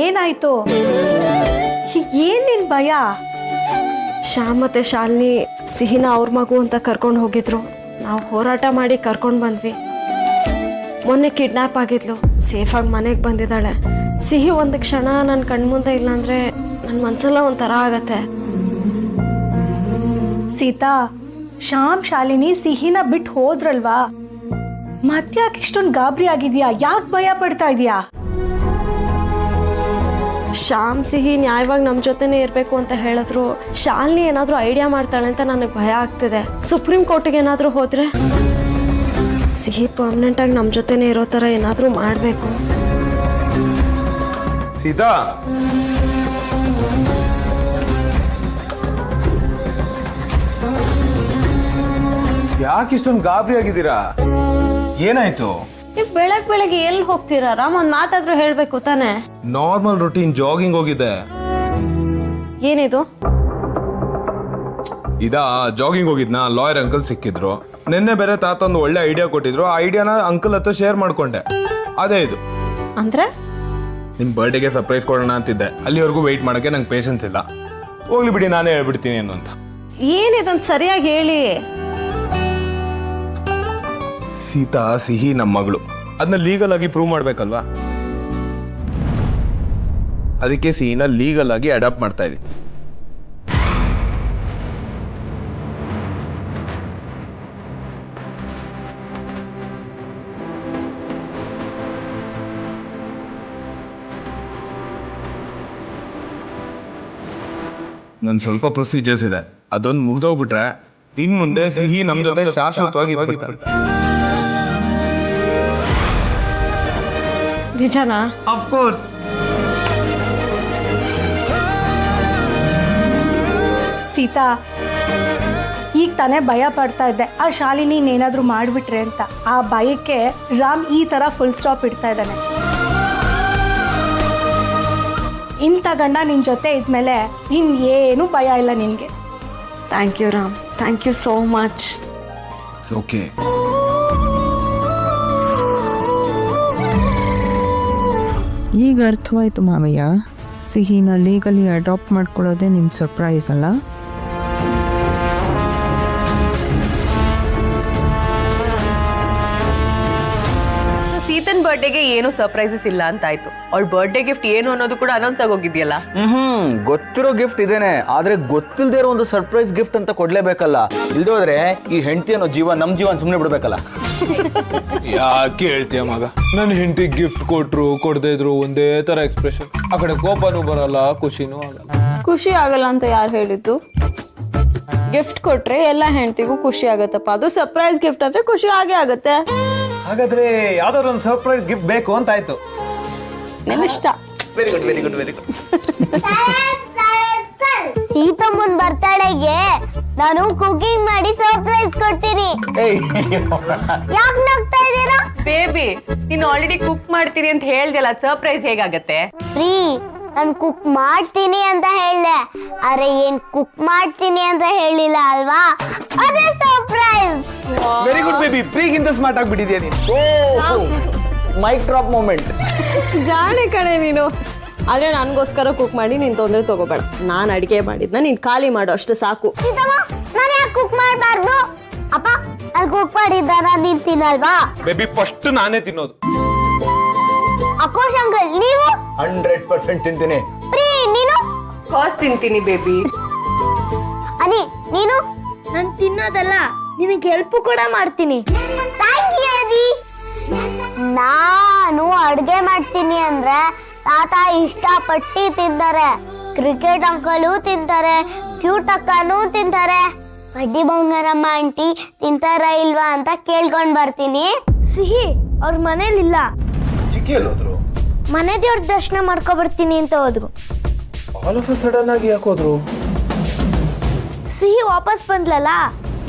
ಏನಾಯ್ತು? ಏನ್ ನಿನ್ ಭಯ? ಶ್ಯಾಮ್ ಮತ್ತೆ ಶಾಲಿನಿ ಸಿಹಿನ ಅವ್ರ ಮಗು ಅಂತ ಕರ್ಕೊಂಡು ಹೋಗಿದ್ರು. ನಾವು ಹೋರಾಟ ಮಾಡಿ ಕರ್ಕೊಂಡು ಬಂದ್ವಿ. ಮೊನ್ನೆ ಕಿಡ್ನಾಪ್ ಆಗಿದ್ಲು, ಸೇಫಾಗಿ ಮನೆಗೆ ಬಂದಿದ್ದಾಳೆ. ಸಿಹಿ ಒಂದು ಕ್ಷಣ ನನ್ನ ಕಣ್ಮುಂದೆ ಇಲ್ಲಾಂದ್ರೆ ನನ್ನ ಮನ್ಸೆಲ್ಲ ಒಂಥರ ಆಗತ್ತೆ. ಸೀತಾ, ಶ್ಯಾಮ್ ಶಾಲಿನಿ ಸಿಹಿನ ಬಿಟ್ಟು ಹೋದ್ರಲ್ವಾ, ಮತ್ತ್ಯಾಕೆ ಇಷ್ಟೊಂದು ಗಾಬರಿ ಆಗಿದ್ಯಾ? ಯಾಕೆ ಭಯ ಪಡ್ತಾ ಇದೀಯಾ? ಶ್ಯಾಮ್ ಸಿಹಿ ನ್ಯಾಯವಾಗಿ ನಮ್ಮ ಜೊತೆನೇ ಇರಬೇಕು ಅಂತ ಹೇಳಿದ್ರು. ಶಾಲಿನಿ ಏನಾದರೂ ಐಡಿಯಾ ಮಾಡ್ತಾಳೆ ಅಂತ ನನಗೆ ಭಯ ಆಗ್ತಿದೆ. ಸುಪ್ರೀಂ ಕೋರ್ಟಿಗೆ ಏನಾದರೂ ಹೋದ್ರೆ ಸಿಹಿ ಪರ್ಮನೆಂಟ್ ಆಗಿ ನಮ್ಮ ಜೊತೆನೇ ಇರೋ ಥರ ಏನಾದರೂ ಮಾಡಬೇಕು. ಸೀತಾ, ಯಾಕೆ ಇಷ್ಟೊಂದು ಗಾಬರಿ ಆಗಿದ್ದೀರಾ? ಏನಾಯ್ತು? ನೀವು ಬೆಳಗ್ಗೆ ಎಲ್ಲಿ ಹೋಗ್ತೀರಾ ರಾಮ್? ಒಂದು ಮಾತಾದ್ರೂ ಹೇಳ್ಬೇಕು ತಾನೆ. ನಾರ್ಮಲ್ ರೂಟೀನ್ ಜಾಗಿಂಗ್ ಹೋಗಿದ್ದೆ. ಏನಿದು? ಇದಾ ಜಾಗಿಂಗ್ ಹೋಗಿದ್ನಾ, ಲಾಯರ್ ಅಂಕಲ್ ಸಿಕ್ಕಿದ್ರು. ನಿನ್ನೆ ಬೇರೆ ತಾತ ಒಂದು ಒಳ್ಳೆ ಐಡಿಯಾ ಕೊಟ್ಟಿದ್ರು. ಆ ಐಡಿಯಾನ ಅಂಕಲ್ ಹತ್ರ ಶೇರ್ ಮಾಡ್ಕೊಂಡೆ. ಅದೇ ಇದು. ಅಂದ್ರೆ ನಿಮ್ ಬರ್ಡೇಗೆ ಸರ್ಪ್ರೈಸ್ ಕೊಡೋಣ ಅಂತಿದ್ದೆ. ಅಲ್ಲಿವರೆಗೂ ವೆಯ್ಟ್ ಮಾಡಕ್ಕೆ ನಂಗೆ ಪೇಷನ್ಸ್ ಇಲ್ಲ. ಹೋಗ್ಲಿ ಬಿಡಿ, ನಾನೇ ಹೇಳ್ಬಿಡ್ತೀನಿ ಏನು ಅಂತ. ಏನಿದಂತ ಸರಿಯಾಗಿ ಹೇಳಿ. ಸೀತಾ ಸಿಹಿ ನಮ್ಮ ಮಗಳು, ಅದನ್ನ ಲೀಗಲ್ ಆಗಿ ಪ್ರೂವ್ ಮಾಡ್ಬೇಕಲ್ವಾ? ಅದಕ್ಕೆ ಸಿಹಿನ ಲೀಗಲ್ ಆಗಿ ಅಡಾಪ್ಟ್ ಮಾಡ್ತಾ ಇದೀನಿ. ನನ್ ಸ್ವಲ್ಪ ಪ್ರೊಸೀಜರ್ಸ್ ಇದೆ, ಅದೊಂದು ಮುಗ್ದೋಗ್ಬಿಟ್ರೆ ಇನ್ ಮುಂದೆ ಸಿಹಿ ನಮ್ ಜೊತೆ ಶಾಶ್ವತವಾಗಿ ಇರ್ತಾರೆ. ನಿಜನಾ? Of course. ಸೀತಾ, ಈಗ ತಾನೇ ಭಯ ಪಡ್ತಾ ಇದ್ದೆ ಆ ಶಾಲಿನಿ ಏನಾದ್ರೂ ಮಾಡ್ಬಿಟ್ರೆ ಅಂತ. ಆ ಭಯಕ್ಕೆ ರಾಮ್ ಈ ತರ ಫುಲ್ ಸ್ಟಾಪ್ ಇಡ್ತಾ ಇದ್ದಾನೆ. ಇಂಥ ಗಂಡ ನಿನ್ ಜೊತೆ ಇದ್ಮೇಲೆ ಏನು ಭಯ ಇಲ್ಲ ನಿನ್ಗೆ. Thank you Ram, thank you so much. Okay. ಈಗ ಅರ್ಥವಾಯ್ತು ಮಾವಯ್ಯ, ಸಿಹಿನ ಲೀಗಲಿ ಅಡಾಪ್ಟ್ ಮಾಡ್ಕೊಳ್ಳೋದೇ ನಿಮ್ಮ ಸರ್ಪ್ರೈಸ್ ಅಲ್ಲ? ಸೀತನ್ ಬರ್ಡೇಗೆ ಏನು ಸರ್ಪ್ರೈಸಸ್ ಇಲ್ಲ ಅಂತ ಆಯ್ತು. ಅವಳ ಬರ್ಡೇ ಗಿಫ್ಟ್ ಏನು ಅನ್ನೋದು ಕೂಡ ಅನೌನ್ಸ್ ಆಗೋಗಿದ್ಯಲ್ಲ. ಗೊತ್ತಿರೋ ಗಿಫ್ಟ್ ಇದೇನೆ, ಆದ್ರೆ ಗೊತ್ತಿಲ್ದೇ ಇರೋ ಒಂದು ಸರ್ಪ್ರೈಸ್ ಗಿಫ್ಟ್ ಅಂತ ಕೊಡ್ಲೇಬೇಕಲ್ಲ. ಇಲ್ದೇ ಹೋದ್ರೆ ಈ ಹೆಂಡತಿ ಅನ್ನೋ ಜೀವ ನಮ್ ಜೀವನ್ ಸುಮ್ನೆ ಬಿಡ್ಬೇಕಲ್ಲ. ಯಾಕೆ ಹೇಳ್ತೀಯ ಮಗ? ನನ್ನ ಹೆಂಡತಿ ಗಿಫ್ಟ್ ಕೊಟ್ರು ಕೊಡದೇ ಇದ್ರು ಒಂದೇ ತರ ಎಕ್ಸ್ಪ್ರೆಷನ್. ಆ ಕಡೆ ಕೋಪನೂ ಬರಲ್ಲ, ಖುಷಿನೂ ಆಗಲ್ಲ. ಖುಷಿ ಆಗಲ್ಲ ಅಂತ ಯಾರು ಹೇಳಿದ್ದು? ಗಿಫ್ಟ್ ಕೊಟ್ರೆ ಎಲ್ಲ ಹೆಂಡತಿಗೂ ಖುಷಿ ಆಗತ್ತಪ್ಪ. ಅದು ಸರ್ಪ್ರೈಸ್ ಗಿಫ್ಟ್ ಅಂದ್ರೆ ಖುಷಿ ಆಗೇ ಆಗತ್ತೆ. ಹಾಗಾದ್ರೆ ಯಾವ್ದಾದ್ರು ಒಂದು ಸರ್ಪ್ರೈಸ್ ಗಿಫ್ಟ್ ಬೇಕು ಅಂತ ಆಯ್ತು. ನಿಮ್ಮಿಷ್ಟ. Very good very good very good. ಸೀತಮ್ಮನ್ ಬರ್ತಡೆಗೆ ನಾನು ಕುಕಿಂಗ್ ಮಾಡಿ ಸರ್ಪ್ರೈಸ್ ಕೊಡ್ತೀನಿ. ಯಾಕೆ ನಗ್ತಾ ಇದ್ದೀರಾ? ಬೇಬಿ, ನೀನು ಆಲ್ರೆಡಿ ಕುಕ್ ಮಾಡ್ತೀನಿ ಅಂತ ಹೇಳ್ದಲ್ಲ, ಸರ್ಪ್ರೈಸ್ ಹೇಗಾಗತ್ತೆ? ಫ್ರೀ, ನಾನು ಕುಕ್ ಮಾಡ್ತೀನಿ ಅಂತ ಹೇಳ್ದೆ, ಆದ್ರೆ ಏನ್ ಕುಕ್ ಮಾಡ್ತೀನಿ ಅಂತ ಹೇಳಿಲ್ಲ ಅಲ್ವಾ? ಅದೇ ಸರ್ಪ್ರೈಸ್. ವೆರಿ ಗುಡ್ ಬೇಬಿ, ಪ್ರೀಗಿಂತ ಸ್ಮಾರ್ಟ್ ಆಗ್ಬಿಟ್ಟಿದ್ಯಾ ನೀನು. Mic drop moment. ಜಾಣೆ ಕಣೆ ನೀನು. ಆದ್ರೆ ನನ್ಗೋಸ್ಕರ ಕುಕ್ ಮಾಡಿ ನೀನ್ ತೊಂದ್ರೆ ತಗೋಬೇಡ. ನಾನ್ ಅಡಿಗೆ ಮಾಡಿದ್ನ ನೀನ್ ಖಾಲಿ ಮಾಡೋ ಅಷ್ಟು ಸಾಕು. ನಾನು ಯಾಕೆ ಕುಕ್ ಮಾಡಬಾರ್ದು? ಅಪ್ಪ, ನಾನು ಕುಕ್ ಮಾಡಿದ್ದಾನ ನೀನ್ ತಿನ್ನಲ್ವಾ? ಬೇಬಿ, ಫಸ್ಟ್ ನಾನೇ ತಿನ್ನೋದು. ಅಕೋಶ್ ಅಂಕಲ್, ನೀವು? 100% ತಿಂತೀನಿ. ನೀನು? ಕಾಸ್ ತಿಂತೀನಿ ಬೇಬಿ. ಅನಿ, ನೀನು? ನಾನು ತಿನ್ನೋದಲ್ಲ, ನಿನಗೆ ಹೆಲ್ಪ್ ಕೂಡ ಮಾಡ್ತೀನಿ. ಥ್ಯಾಂಕ್ ಯು ಅದಿ. ನಾನು ಅಡ್ಗೆ ಮಾಡ್ತೀನಿ ಅಂದ್ರೆ ತಾತ ಇಷ್ಟಪಟ್ಟು ತಿಂತಾರೆ. ಕ್ರಿಕೆಟ್ ಅಂಕಲು ತಿಂತಾರೆ, ಕ್ಯೂಟ್ ಅಕ್ಕನೂ ತಿಂತಾರೆ. ಅಡ್ಡಿ ಬಂಗಾರಮ್ಮ ಆಂಟಿ ತಿಂತಾರ ಇಲ್ವಾ ಅಂತ ಕೇಳ್ಕೊಂಡ್ ಬರ್ತೀನಿ. ಸಿಹಿ ಅವ್ರ ಮನೇಲಿಲ್ಲ, ಚಿಕ್ಕಿಯಲ್ಲಿ ಹೋದ್ರು. ಮನೆ ದೇವ್ರ ದರ್ಶನ ಮಾಡ್ಕೊ ಬರ್ತೀನಿ ಅಂತ ಹೋದ್ರು. ಆಲ್ ಆಫ್ ಸಡನ್ ಆಗಿ ಯಾಕೆ ಹೋದ್ರು? ಸಿಹಿ ವಾಪಸ್ ಬಂದ್ಲಲ್ಲ,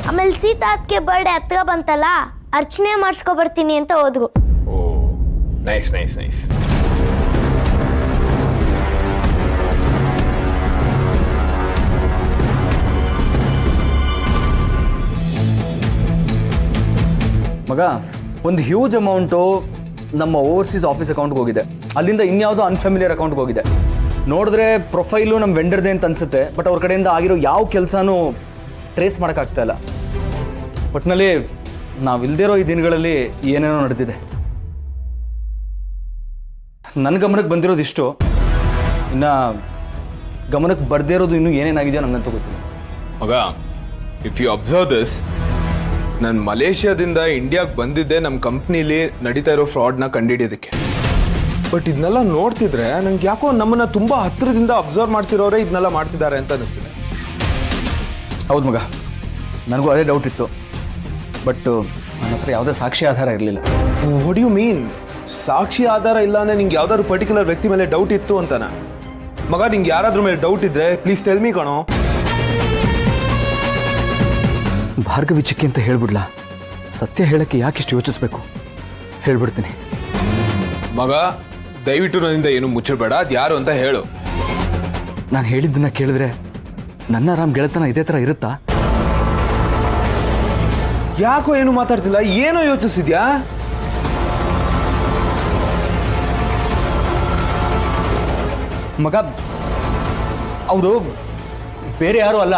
ಆಮೇಲೆ ಸೀತಾ ಅದಕ್ಕೆ ಬರ್ಡೇ ಹತ್ರ ಬಂತಲ್ಲ, ಅರ್ಚನೆ ಮಾಡಿಸ್ಕೊ ಬರ್ತೀನಿ ಅಂತ ಹೋದ್ರು. ಓ, ನೈಸ್ ನೈಸ್ ನೈಸ್. ಮಗ, ಒಂದು ಹ್ಯೂಜ್ ಅಮೌಂಟು ನಮ್ಮ ಓವರ್ಸೀಸ್ ಆಫೀಸ್ ಅಕೌಂಟ್ಗೆ ಹೋಗಿದೆ, ಅಲ್ಲಿಂದ ಇನ್ಯಾವುದೋ ಅನ್ಫ್ಯಾಮಿಲಿಯರ್ ಅಕೌಂಟ್ಗೆ ಹೋಗಿದೆ. ನೋಡಿದ್ರೆ ಪ್ರೊಫೈಲು ನಮ್ಮ ವೆಂಡರ್ದೆ ಅಂತ ಅನ್ಸುತ್ತೆ, ಬಟ್ ಅವ್ರ ಕಡೆಯಿಂದ ಆಗಿರೋ ಯಾವ ಕೆಲಸನೂ ಟ್ರೇಸ್ ಮಾಡೋಕ್ಕಾಗ್ತಾ ಇಲ್ಲ. ಒಟ್ಟಿನಲ್ಲಿ ನಾವಿಲ್ದಿರೋ ಈ ದಿನಗಳಲ್ಲಿ ಏನೇನೋ ನಡೆದಿದೆ. ನನ್ನ ಗಮನಕ್ಕೆ ಬಂದಿರೋದಿಷ್ಟು, ಇನ್ನು ಗಮನಕ್ಕೆ ಬರ್ದೇ ಇರೋದು ಇನ್ನೂ ಏನೇನಾಗಿದೆಯೋ ನಂಗಂತೂ ಗೊತ್ತಿಲ್ಲ. ಮಗ, ಇಫ್ ಯು ಅಬ್ಸರ್ವ್ ದಿಸ್, ನಾನು ಮಲೇಷ್ಯಾದಿಂದ ಇಂಡಿಯಾಗೆ ಬಂದಿದ್ದೆ ನಮ್ಮ ಕಂಪ್ನಿಲಿ ನಡೀತಾ ಇರೋ ಫ್ರಾಡ್ನ ಕಂಡುಹಿಡಿಯೋದಕ್ಕೆ. ಬಟ್ ಇದನ್ನೆಲ್ಲ ನೋಡ್ತಿದ್ರೆ ನಂಗೆ ಯಾಕೋ ನಮ್ಮನ್ನ ತುಂಬಾ ಹತ್ತಿರದಿಂದ ಅಬ್ಸರ್ವ್ ಮಾಡ್ತಿರೋರೇ ಇದನ್ನೆಲ್ಲ ಮಾಡ್ತಿದ್ದಾರೆ ಅಂತ ಅನಿಸ್ತಿದೆ. ಹೌದು ಮಗ, ನನಗೂ ಅದೇ ಡೌಟ್ ಇತ್ತು. ಬಟ್ ನನ್ನ ಹತ್ರ ಯಾವುದೇ ಸಾಕ್ಷಿ ಆಧಾರ ಇರಲಿಲ್ಲ. What you mean? ಸಾಕ್ಷಿ ಆಧಾರ ಇಲ್ಲ ಅಂದ್ರೆ ನಿಂಗೆ ಯಾವ್ದಾದ್ರು ಪರ್ಟಿಕ್ಯುಲರ್ ವ್ಯಕ್ತಿ ಮೇಲೆ ಡೌಟ್ ಇತ್ತು ಅಂತಾನ? ಮಗ, ನಿಂಗೆ ಯಾರಾದ್ರೂ ಮೇಲೆ ಡೌಟ್ ಇದ್ರೆ ಪ್ಲೀಸ್ ಟೆಲ್ ಮೀ ಕಣೋ. ಭಾರ್ಗವಿ ಚಿಕ್ಕಿ ಅಂತ ಹೇಳ್ಬಿಡ್ಲಾ? ಸತ್ಯ ಹೇಳಕ್ಕೆ ಯಾಕಿಷ್ಟು ಯೋಚಿಸ್ಬೇಕು? ಹೇಳ್ಬಿಡ್ತೀನಿ. ಮಗ, ದಯವಿಟ್ಟು ನನ್ನಿಂದ ಏನು ಮುಚ್ಚಬೇಡ, ಅದು ಯಾರು ಅಂತ ಹೇಳು. ನಾನು ಹೇಳಿದ್ದನ್ನ ಕೇಳಿದ್ರೆ ನನ್ನ ರಾಮ್ ಗೆಳೆತನ ಇದೇ ಥರ ಇರುತ್ತಾ? ಯಾಕೋ ಏನು ಮಾತಾಡ್ತಿಲ್ಲ, ಏನೋ ಯೋಚಿಸಿದ್ಯಾ? ಮಗ, ಅವರು ಬೇರೆ ಯಾರು ಅಲ್ಲ,